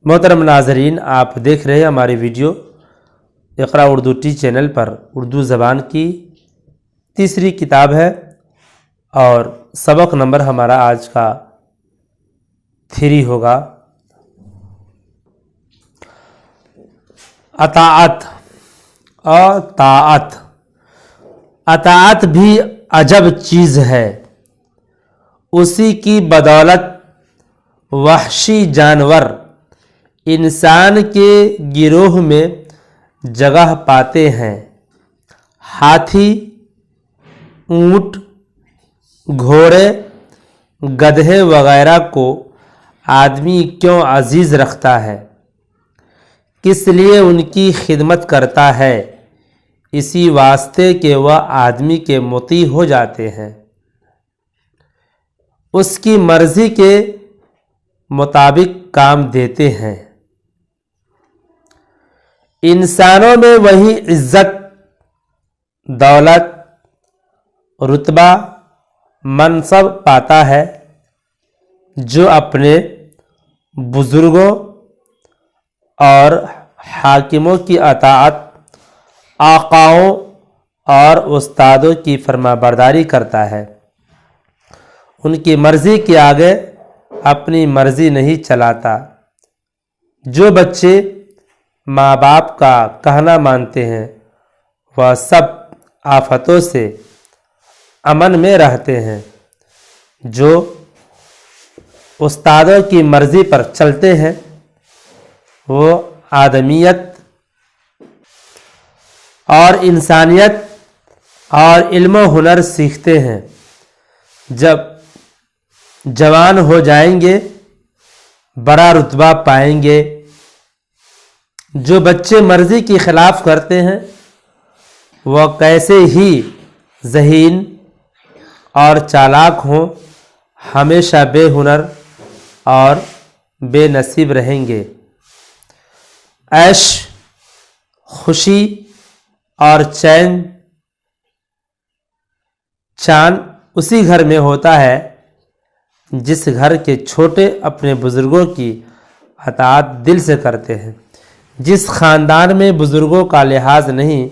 محترم ناظرین، آپ دیکھ رہے ہیں ہماری ویڈیو اقرا اردو ٹی چینل پر۔ اردو زبان کی تیسری کتاب ہے اور سبق نمبر ہمارا آج کا 3 ہوگا۔ اطاعت اور طاعت۔ اطاعت بھی عجب چیز ہے، اسی کی بدولت وحشی جانور انسان کے گروہ میں جگہ پاتے ہیں۔ ہاتھی، اونٹ، گھوڑے، گدھے وغیرہ کو آدمی کیوں عزیز رکھتا ہے؟ کس لیے ان کی خدمت کرتا ہے؟ اسی واسطے کہ وہ آدمی کے مطیع ہو جاتے ہیں، اس کی مرضی کے مطابق کام دیتے ہیں۔ انسانوں میں وہی عزت، دولت، رتبہ، منصب پاتا ہے جو اپنے بزرگوں اور حاکموں کی اطاعت، آقاؤں اور استادوں کی فرما برداری کرتا ہے، ان کی مرضی کے آگے اپنی مرضی نہیں چلاتا۔ جو بچے ماں باپ کا کہنا مانتے ہیں وہ سب آفتوں سے امن میں رہتے ہیں۔ جو استادوں کی مرضی پر چلتے ہیں وہ آدمیت اور انسانیت اور علم و ہنر سیکھتے ہیں۔ جب جوان ہو جائیں گے بڑا رتبہ پائیں گے۔ جو بچے مرضی کی خلاف کرتے ہیں وہ کیسے ہی ذہین اور چالاک ہوں، ہمیشہ بے ہنر اور بے نصیب رہیں گے۔ عیش، خوشی اور چین اسی گھر میں ہوتا ہے جس گھر کے چھوٹے اپنے بزرگوں کی اطاعت دل سے کرتے ہیں۔ جس خاندان میں بزرگوں کا لحاظ نہیں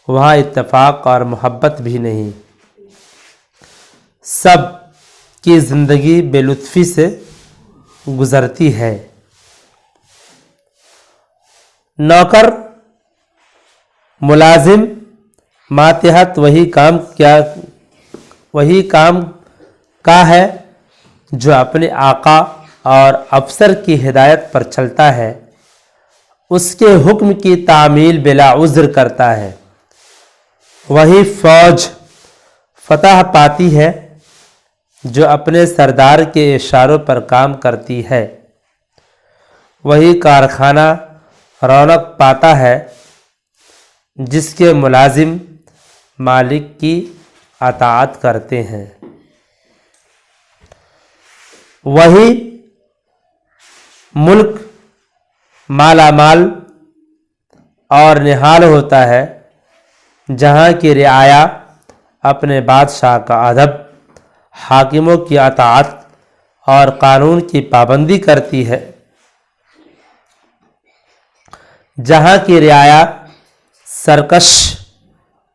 وہاں اتفاق اور محبت بھی نہیں۔ سب کی زندگی بے لطفی سے گزرتی ہے۔ نوکر، ملازم، ماتحت وہی کام کا ہے جو اپنے آقا اور افسر کی ہدایت پر چلتا ہے، اس کے حکم کی تعمیل بلا عذر کرتا ہے۔ وہی فوج فتح پاتی ہے جو اپنے سردار کے اشاروں پر کام کرتی ہے۔ وہی کارخانہ رونق پاتا ہے جس کے ملازم مالک کی اطاعت کرتے ہیں۔ وہی ملک مالا مال اور نہال ہوتا ہے جہاں کی رعایا اپنے بادشاہ کا ادب، حاکموں کی اطاعت اور قانون کی پابندی کرتی ہے۔ جہاں کی رعایا سرکش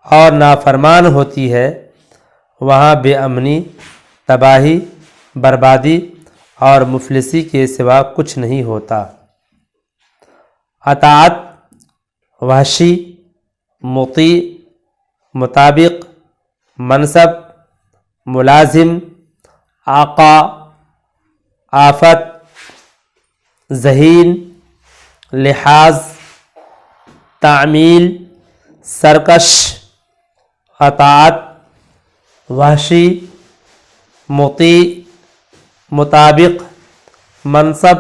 اور نافرمان ہوتی ہے وہاں بے امنی، تباہی، بربادی اور مفلسی کے سوا کچھ نہیں ہوتا۔ اطاعت وحشی، مطیع، مطابق، منصب، ملازم، آقا، آفت، ذہین، لحاظ، تعمیل، سرکش۔ اطاعت وحشی، مطیع، مطابق، منصب،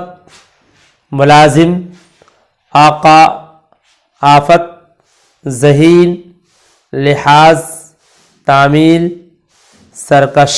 ملازم، آقا، آفت، ذہین، لحاظ، تعمیل، سرکش۔